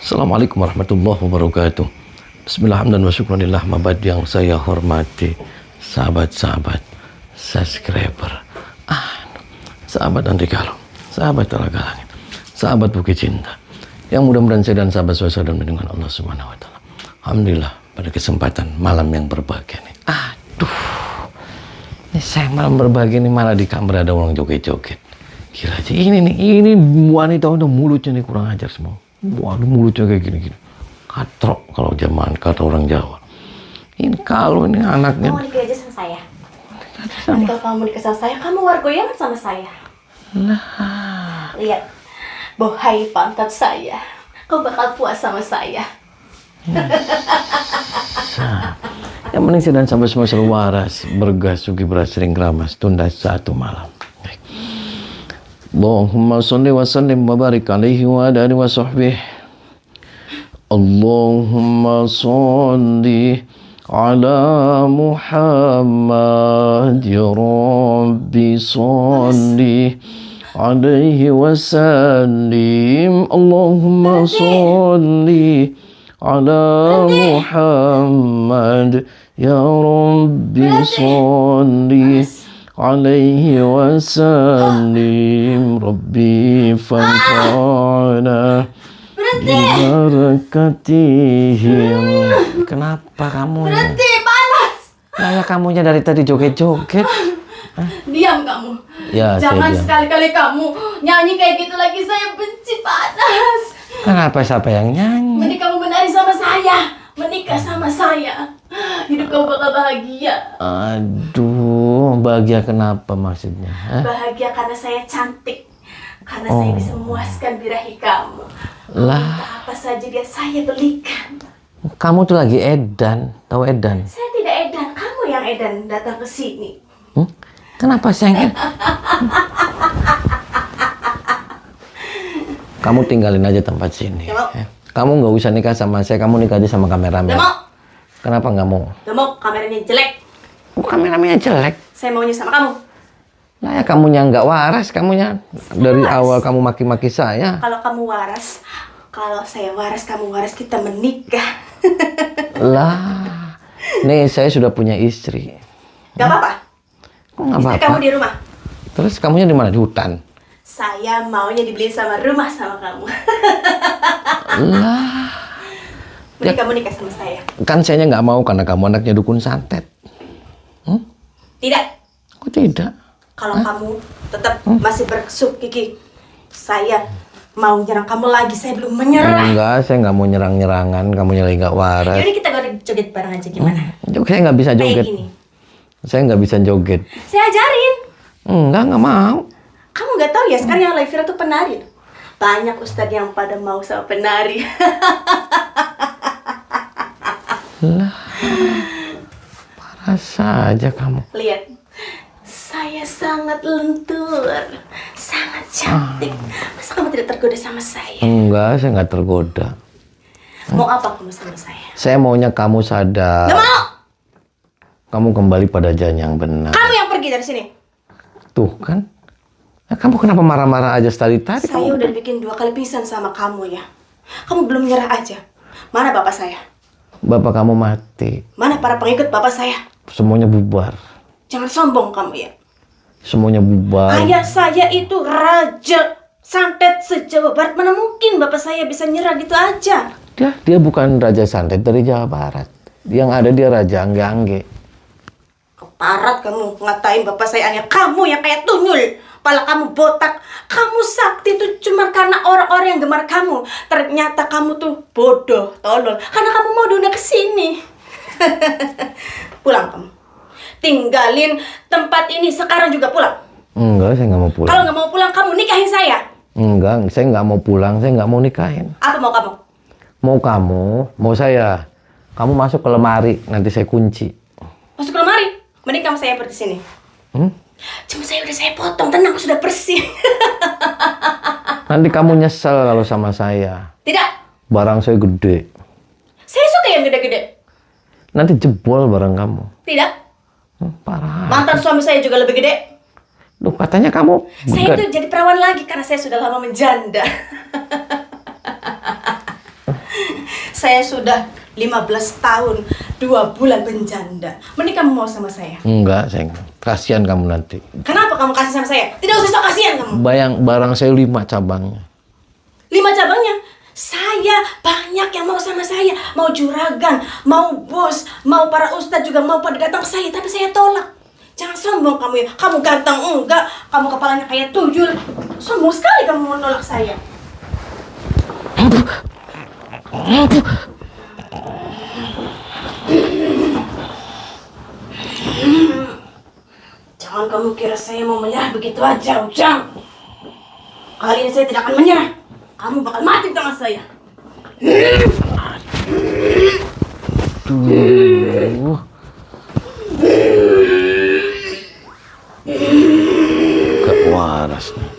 Assalamualaikum warahmatullahi wabarakatuh. Bismillahirrahmanirrahim wa syukurillah mabad yang saya hormati sahabat-sahabat subscriber, sahabat Andri Kalong, sahabat Telaga Langit, sahabat Bukit Cinta, yang mudah-mudahan saya dan sahabat saya dan dengan Allah Subhanahu wa taala. Alhamdulillah pada kesempatan malam yang berbahagia nih. Ini saya malam berbahagia nih malah di kamar ada orang joget-joget. Kira aja ini wanita udah mulutnya nih kurang ajar semua. Waduh, mulutnya kayak gini-gini. Katrok kalau zaman kata orang Jawa. Ini kalau ini anaknya. Kamu nikah aja sama saya. Nanti kalau kamu nikah sama saya, kamu wargoyangan sama saya. Lah. Lihat, bohai pantat saya. Kau bakal puas sama saya. Yang penting saya dan sampai semua selalu waras, bergas, sugi, beras, sering keramas, tunda satu malam. Allahumma salli wa sallim wa barik alaihi wa ala alihi wa sahbihi. Allahumma salli ala Muhammad ya Rabbi salli alaihi wa sallim. Allahumma salli ala Muhammad ya Rabbi salli alaihi wasallim. Rabbi fanfa'na bibarakatihim. Kenapa kamu? Berhenti, panas! Kayak kamunya dari tadi joget-joget. Diam kamu. Ya, jangan saya diam. sekali-kali kamu nyanyi kayak gitu lagi. Saya benci, panas. Kenapa siapa yang nyanyi? Mending kamu menari sama saya. Menikah sama saya. Hidup kamu bakal bahagia. Aduh, bahagia kenapa maksudnya? Bahagia karena saya cantik. Karena saya bisa memuaskan birahi kamu. Lah, Apa saja dia saya belikan. kamu tuh lagi edan, tahu edan? Saya tidak edan, kamu yang edan datang ke sini. Kenapa sayang? Kamu tinggalin aja tempat sini. Nggak mau. Kamu nggak usah nikah sama saya, kamu nikah aja sama kameramen. Gak mau. Kenapa nggak mau? Gak mau, kameranya jelek. Oh, kameramennya jelek. Saya maunya sama kamu. Lah ya kamunya nggak waras, kamunya dari waras. awal kamu maki-maki saya. Kalau kamu waras, kalau saya waras, kamu waras, kita menikah. Lah, nih saya sudah punya istri. Gak apa-apa. Kok nggak Istri apa-apa? kamu di rumah. Terus kamunya di mana? Di hutan. Saya maunya dibeli sama rumah sama kamu. Lah, Mending kamu nikah sama saya. kan sayanya nggak mau karena kamu anaknya dukun santet. Tidak. Kok tidak? Kalau kamu tetap masih bersuk gigi, saya mau nyerang kamu lagi. Saya belum menyerah. Enggak, saya nggak mau nyerang-nyerangan. Kamunya lagi nggak waras. Yaudah kita joget bareng aja gimana? Saya nggak bisa Kayak joget. gini. Saya nggak bisa joget. Saya ajarin. Nggak mau. Kamu nggak tahu ya sekarang yang live viral tuh penari. Banyak ustadz yang pada mau sama penari. Lah, parah saja kamu. Lihat, saya sangat lentur, sangat cantik. Masa kamu tidak tergoda sama saya? Enggak, saya nggak tergoda. Mau apa kamu sama saya? Saya maunya kamu sadar. Gak mau! Kamu kembali pada jalan yang benar. Kamu yang pergi dari sini. Tuh kan. Kamu kenapa marah-marah aja tadi? Saya udah bikin 2 kali pingsan sama kamu ya. Kamu belum nyerah aja. Mana bapak saya? Bapak kamu mati. Mana para pengikut bapak saya? Semuanya bubar. Jangan sombong kamu ya. Semuanya bubar. Ayah saya itu raja santet se-Jawa Barat. Mana mungkin bapak saya bisa nyerah gitu aja. Dia bukan raja santet dari Jawa Barat. Yang ada dia raja angge-angge. Keparat kamu ngatain bapak saya hanya kamu yang kayak tuyul. Kepala kamu botak. Kamu sakti itu cuma karena orang-orang yang gemar kamu. Ternyata kamu tuh bodoh, tolol. Karena kamu mau diundang ke sini. Pulang kamu. Tinggalin tempat ini sekarang juga pulang. Enggak, saya nggak mau pulang. Kalau nggak mau pulang, kamu nikahin saya. Enggak, saya nggak mau pulang. Saya nggak mau nikahin. Apa mau kamu? Mau kamu, mau saya. Kamu masuk ke lemari, nanti saya kunci. Masuk ke lemari. Mending kamu saya pergi sini. Cuma saya udah saya potong, tenang sudah bersih. Nanti kamu nyesel kalau sama saya. Tidak. Barang saya gede. Saya suka yang gede-gede. Nanti jebol barang kamu. Tidak. Parah. Mantan suami saya juga lebih gede. Loh, katanya kamu... Saya itu jadi perawan lagi karena saya sudah lama menjanda. Saya sudah 15 tahun 2 bulan menjanda. Mending kamu mau sama saya. Enggak, sayang. Kasihan kamu nanti. Kenapa kamu kasih sama saya? Tidak usah sok kasihan kamu. Barang saya 5 cabangnya. 5 cabangnya. Saya banyak yang mau sama saya. Mau juragan, mau bos, mau para ustadz juga mau pada datang ke saya. Tapi saya tolak. Jangan sombong kamu ya. Kamu ganteng enggak. Kamu kepalanya kayak tuyul. Sombong sekali kamu menolak saya. Jangan kamu kira saya mau menyerah begitu aja, Ujang. Kali ini saya tidak akan menyerah. Kamu bakal mati di tangan saya. Tuh. Gak waras nih.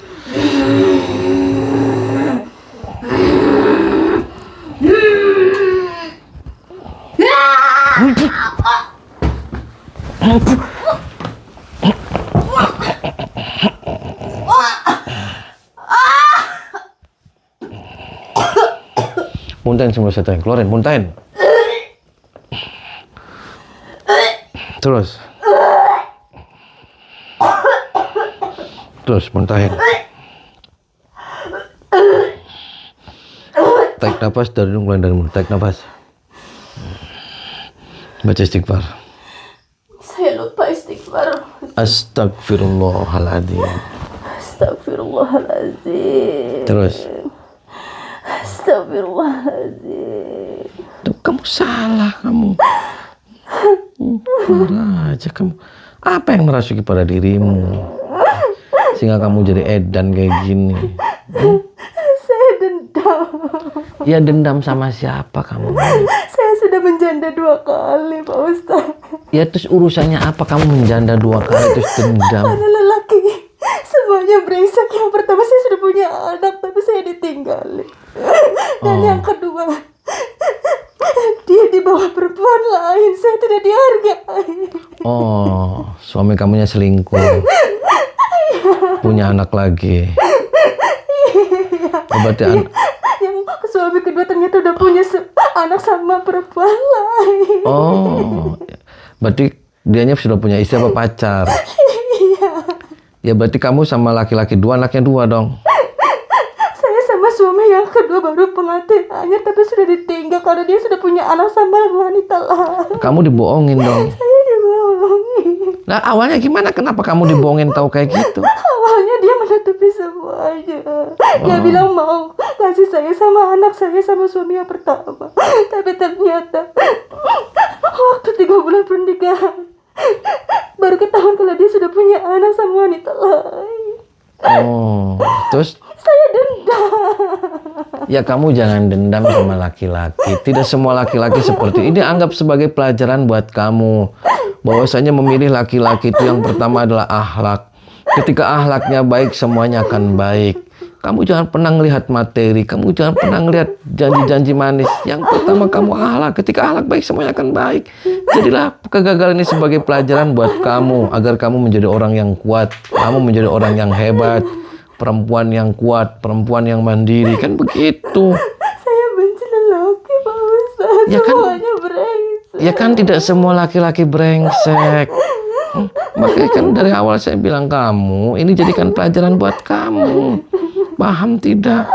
Muntahin semua setan, keluarin, muntahin. Terus muntahin. Tarik nafas dari hidung, keluarin dari mulut. Tarik nafas. Baca istighfar. Saya lupa istighfar. Astagfirullahaladzim. Astagfirullahaladzim. Terus. Astagfirullahaladzim. Tuh, kamu salah, kamu. Marah aja kamu. Apa yang merasuki pada dirimu sehingga kamu jadi edan kayak gini? Saya dendam. Ya dendam sama siapa kamu? Saya sudah menjanda 2 kali, Pak Ustaz. Ya terus urusannya apa kamu menjanda 2 kali terus dendam? Ada lelaki. Semuanya brengsek. Yang pertama saya sudah punya anak, tapi saya ditinggalin. Dan yang kedua, dia di bawah perempuan lain. Saya tidak dihargai. Oh, suami kamunya selingkuh. Punya anak lagi. Oh, berarti Yang suami kedua ternyata udah punya anak sama perempuan lain. Oh, berarti dianya sudah punya istri apa pacar? Iya. Ya berarti kamu sama laki-laki 2, anaknya 2 dong. Saya sama suami yang kedua baru pengantin anyar, tapi sudah ditinggal karena dia sudah punya anak sama wanita lain. Kamu dibohongin dong. Saya dibohongin. Nah awalnya gimana? Kenapa kamu dibohongin tahu kayak gitu? Awalnya dia menutupi semuanya. Dia bilang mau kasih saya sama anak saya sama suami yang pertama. Tapi ternyata waktu 3 bulan pernikahan baru ketahuan kalau dia sudah punya anak sama wanita lain. Oh, terus? Saya dendam. Ya kamu jangan dendam sama laki-laki. Tidak semua laki-laki seperti ini. Anggap sebagai pelajaran buat kamu. Bahwasanya memilih laki-laki itu yang pertama adalah akhlak. Ketika akhlaknya baik, semuanya akan baik. Kamu jangan pernah ngelihat materi. Kamu jangan pernah ngelihat janji-janji manis. Yang pertama kamu akhlak. Ketika akhlak baik, semuanya akan baik. Jadilah kegagalan ini sebagai pelajaran buat kamu. Agar kamu menjadi orang yang kuat. Kamu menjadi orang yang hebat. Perempuan yang kuat. Perempuan yang mandiri. Kan begitu. Saya benci lelaki, Pak Ustaz. Ya kan, semuanya brengsek. ya kan tidak semua laki-laki brengsek. Makanya kan dari awal saya bilang kamu. Ini jadikan pelajaran buat kamu. Paham tidak?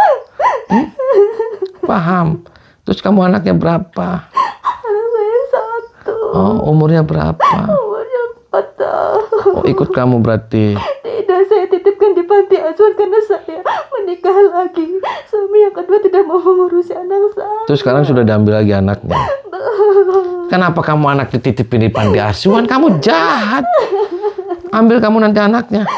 Paham. Terus kamu anaknya berapa? Anak saya 1. Oh, umurnya berapa? Umurnya 4 tahun. Oh, ikut kamu berarti. Tidak, saya titipkan di panti asuhan karena saya menikah lagi. Suami yang kedua tidak mau mengurusi anak saya. Terus sekarang sudah diambil lagi anaknya. Kenapa kamu anak dititipin di panti asuhan? Kamu jahat. Ambil kamu nanti anaknya.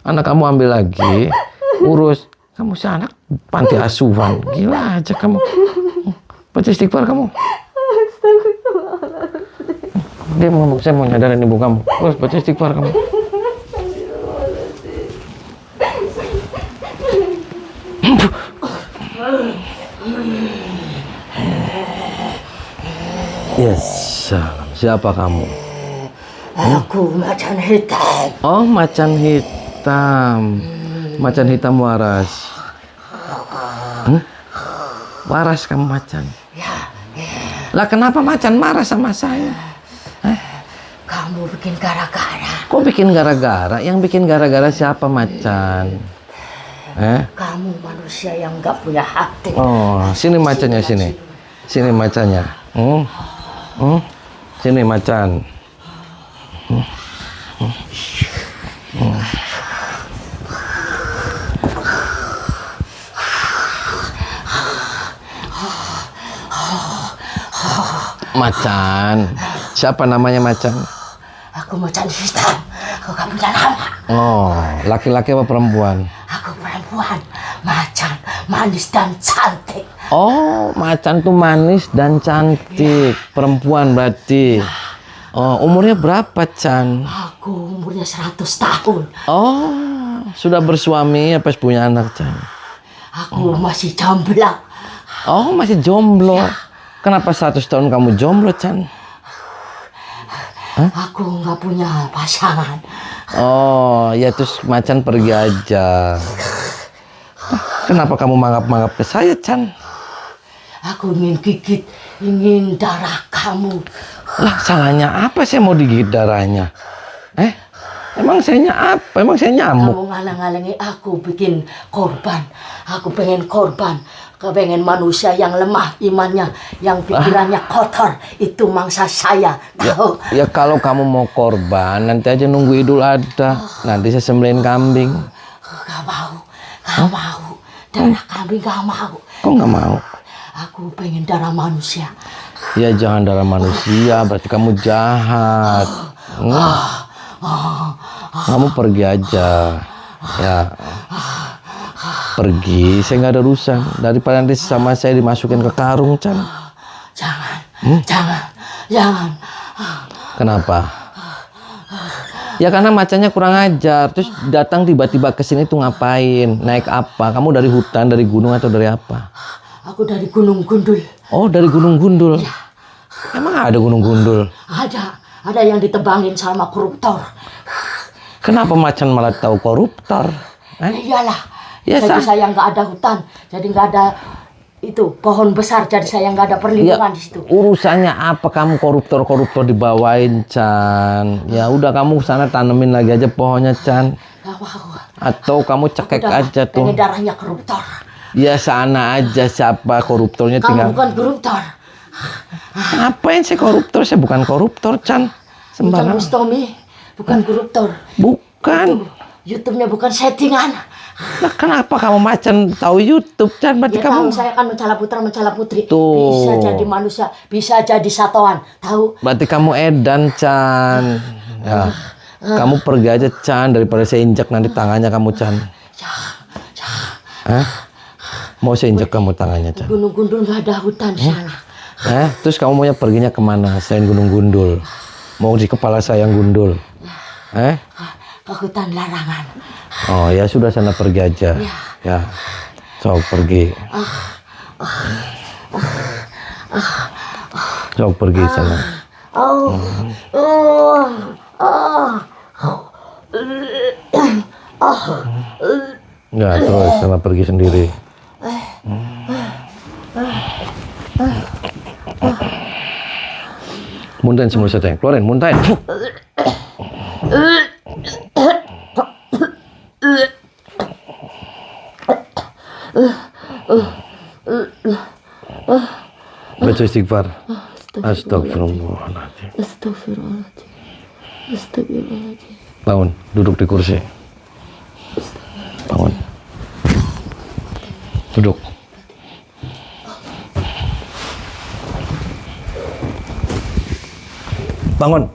Anak kamu ambil lagi. Urus. Kamu si anak panti asuhan. Gila aja kamu. Baca istighfar kamu. Dia mau, saya mau nyadarin ibu kamu. Terus baca istighfar kamu. Yes, siapa kamu? Aku macan hitam. Oh, macan hitam. Macan hitam waras. Waras kamu macan. Ya, Lah kenapa macan marah sama saya? kamu bikin gara-gara. Kok bikin gara-gara? Yang bikin gara-gara siapa macan? Kamu manusia yang nggak punya hati. Oh, sini macannya sini. Sini macannya. Sini macan. Macan. Siapa namanya macan? Aku macan hitam. Aku gak punya nama. Oh, laki-laki apa perempuan? Aku perempuan. Macan manis dan cantik. Oh, macan tuh manis dan cantik. Perempuan berarti. Oh, umurnya berapa, Chan? Aku umurnya 100 tahun. Oh, sudah bersuami apa punya anak, Chan? Aku masih jomblo. Oh, masih jomblo. Kenapa 100 tahun kamu jomblo, Chan? Aku nggak punya pasangan. Oh, ya terus macan pergi aja. Kenapa kamu manggap-manggap ke saya, Chan? Aku ingin gigit, ingin darah kamu. Lah, salahnya apa saya mau digigit darahnya? Emang saya apa? Emang saya nyamuk? Kamu ngalang-ngalangi aku bikin korban. Aku pengen korban. Kepengen manusia yang lemah imannya, yang pikirannya kotor. Itu mangsa saya. Tahu? Ya kalau kamu mau korban, nanti aja nunggu Idul Adha. Nanti saya sembelihin kambing. Gak mau. Gak mau. Darah kambing gak mau. Kok nggak mau? Aku pengen darah manusia. Ya jangan darah manusia, berarti kamu jahat. Kamu pergi aja. Ya. Pergi, saya nggak ada urusan. Daripada nanti sama saya dimasukin ke karung, Chan. Jangan. Jangan. Kenapa? Ya karena macannya kurang ajar. Terus datang tiba-tiba ke sini tuh ngapain? Naik apa? Kamu dari hutan, dari gunung atau dari apa? Aku dari Gunung Gundul. Oh, dari Gunung Gundul. Ya. Emang ada Gunung Gundul? Ada yang ditebangin sama koruptor. Kenapa macan malah tahu koruptor? Iyalah. Ya, jadi saya nggak ada hutan, jadi nggak ada itu pohon besar, jadi saya nggak ada perlindungan di situ. Urusannya apa kamu koruptor dibawain, Chan? Ya udah kamu sana tanemin lagi aja pohonnya, Chan. Gak mau. Atau kamu cekek aja tuh. Pengen darahnya koruptor. Ya sana aja siapa koruptornya Kamu tinggal. bukan koruptor. Ngapain sih koruptor? Saya bukan koruptor, Chan. Bukan Bustomi, bukan koruptor. Bukan. YouTube-nya bukan settingan. Nah, kenapa kamu macan tahu YouTube, Chan? Berarti Ya kamu tahu, saya kan mencela putra, mencela putri. Tuh. Bisa jadi manusia, bisa jadi satuan. Tahu? Berarti kamu edan, Chan. Ya. Kamu pergi aja, Chan, daripada saya injak nanti tangannya kamu, Chan. Mau saya injak kamu tangannya, Chan? Gunung Gundul nggak ada hutan di sana. Terus kamu maunya perginya kemana selain Gunung Gundul? Mau di kepala saya yang gundul? Ke hutan larangan. Oh ya sudah, sana pergi aja. Ya, sok pergi. Sok pergi sana. Ya terus sana pergi sendiri. Muntahin semua saja, keluarin, muntahin. Baca istighfar. Astagfirullahaladzim. Astagfirullahaladzim. Bangun, duduk di kursi. Bangun. Duduk. Bangun.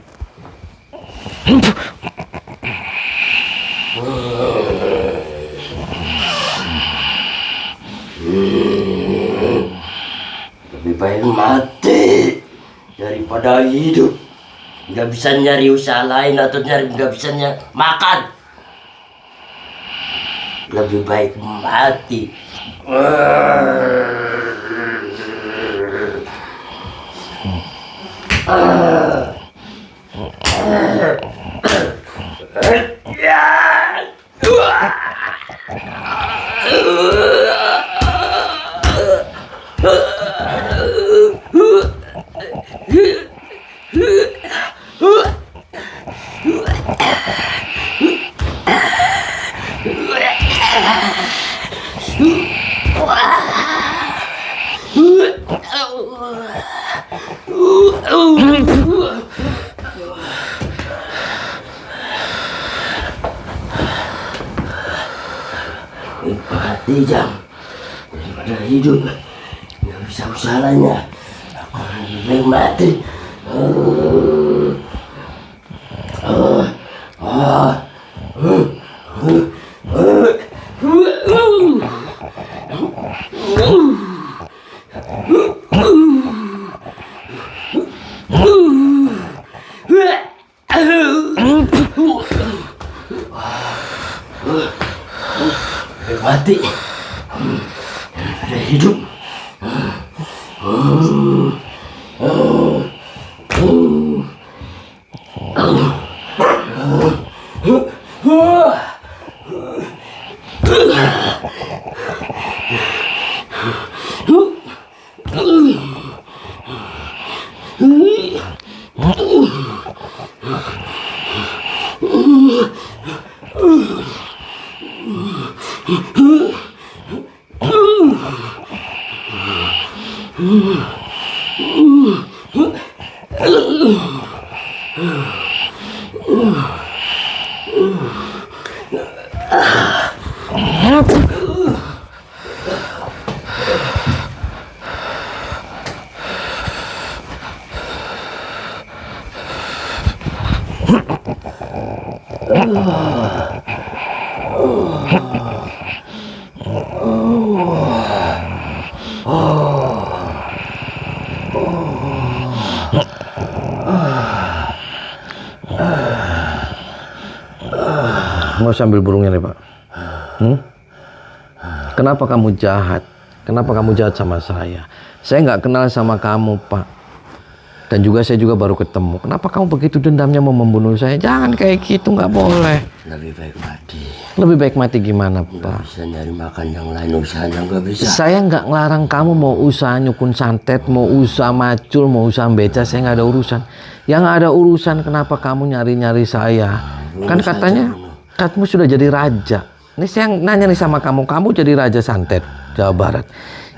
Lebih baik mati daripada hidup. Nggak bisa nyari usaha lain atau nggak bisa makan. Lebih baik mati. Mati Jang, daripada hidup nggak bisa usahanya. Aku lebih baik mati. Mati daripada hidup. Nggak usah ambil burungnya nih Pak. Kenapa kamu jahat? Kenapa kamu jahat sama saya? Saya nggak kenal sama kamu Pak. Dan juga saya juga baru ketemu. Kenapa kamu begitu dendamnya mau membunuh saya? Jangan kayak gitu, nggak boleh. Lebih baik mati. Lebih baik mati gimana Pak? Nggak bisa nyari makan yang lain, usahanya nggak bisa. Saya nggak ngelarang kamu mau usaha nyukun santet, mau usaha macul, mau usaha beca. Saya nggak ada urusan. Yang ada urusan kenapa kamu nyari-nyari saya? Kan katanya kamu sudah jadi raja. Ini saya nanya nih sama kamu, kamu jadi raja santet Jawa Barat.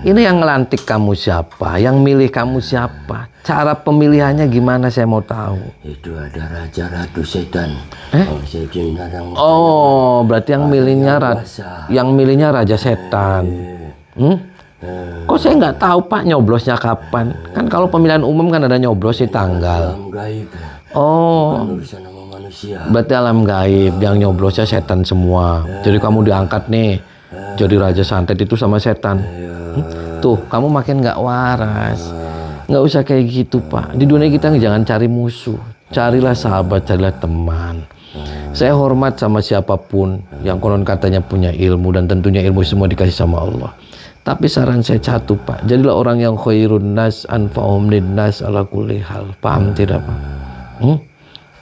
Ini yang ngelantik kamu siapa? Yang milih kamu siapa? Cara pemilihannya gimana saya mau tahu. Itu ada Raja Ratu Setan. Oh, berarti yang milihnya Raja Setan. Kok saya nggak tahu Pak nyoblosnya kapan? Kan kalau pemilihan umum kan ada nyoblos di tanggal. Oh, berarti alam gaib yang nyoblosnya setan semua. Jadi kamu diangkat nih jadi raja santet itu sama setan. Tuh kamu makin nggak waras. Nggak usah kayak gitu Pak. Di dunia kita jangan cari musuh, carilah sahabat, carilah teman. Saya hormat sama siapapun yang konon katanya punya ilmu, dan tentunya ilmu semua dikasih sama Allah. Tapi saran saya satu Pak, jadilah orang yang khairun nas anfa'um linnas ala kulli hal. Paham tidak Pak?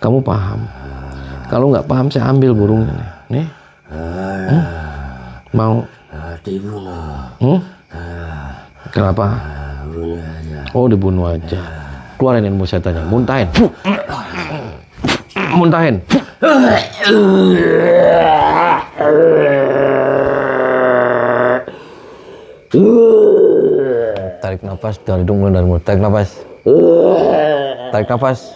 Kamu paham? Kalau nggak paham saya ambil burungnya nih. Mau? Kenapa? Oh, dibunuh aja. Keluarin ilmu setannya, muntahin. Muntahin. Tarik nafas dari hidung dan mulut. Tarik nafas. Tarik nafas.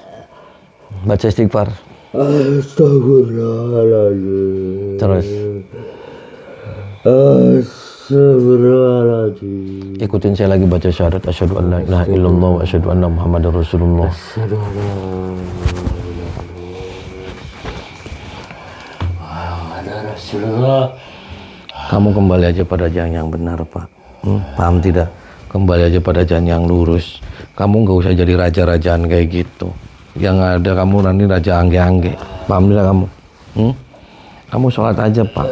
Baca istighfar. Astagfirullahaladzim. Terus. Astagfirullahaladzim. Ikutin saya lagi baca syahadat asyhadu an la ilaha illallah wa asyhadu anna muhammadar rasulullah. Kamu kembali aja pada jalan yang benar Pak. Paham tidak? Kembali aja pada jalan yang lurus. Kamu nggak usah jadi raja-rajaan kayak gitu. Yang ada kamu nanti raja angge-angge. Paham tidak kamu? Kamu sholat aja Pak.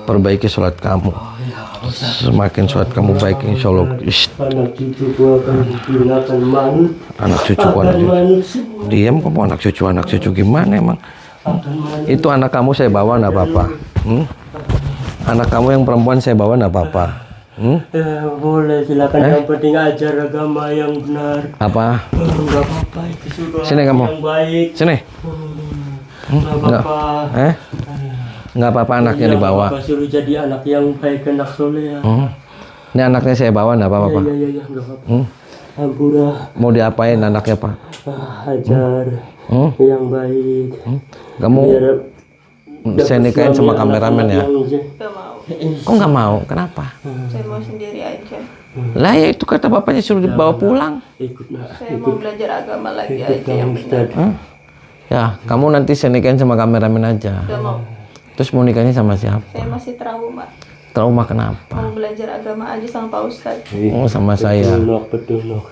Perbaiki sholat kamu. Semakin sholat kamu baik insya Allah. Anak cucuku akan digunakan manut. Anak cucuku, anak cucu. Diam kamu, anak cucu gimana emang? Itu anak kamu saya bawa nggak apa-apa. Anak kamu yang perempuan saya bawa nggak apa-apa. Boleh, silakan. Yang penting ajar agama yang benar. Apa? Enggak apa-apa, itu sudah Sini kamu. yang baik. Sini. Enggak apa-apa. Nggak apa-apa anaknya Iya, dibawa. Bapak suruh jadi anak yang baik, anak soleh ya. Ini anaknya saya bawa, nggak apa-apa, Pak. Iya, enggak apa-apa. Ampura, Mau diapain anaknya, Pak? ajar yang baik. Kamu Biar saya nikahin sama kameramen ya? Gak mau. Kok nggak mau? Kenapa? Saya mau sendiri aja. Lah ya itu kata bapaknya suruh dibawa pulang. Ikut nak. Saya mau belajar agama lagi Ikut aja yang kamu Ustaz. benar. Ya, kamu nanti saya nikahin sama kameramen aja. Gak mau. Terus mau nikahnya sama siapa? Saya masih trauma. Trauma kenapa? Mau belajar agama aja sama Pak Ustadz. Oh, sama saya. Betul nok.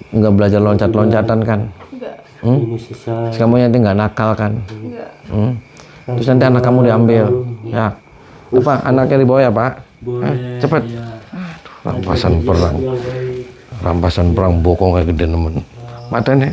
Nggak belajar loncat-loncatan kan? Enggak. Ini susah. Terus kamu nanti nggak nakal kan? Enggak. Terus nanti anak kamu diambil. Ya. Apa? Anaknya dibawa ya, Pak? Boleh. Cepet. Ya. Rampasan perang. Yang baik. Rampasan perang bokong kayak gede nemen. Matanya.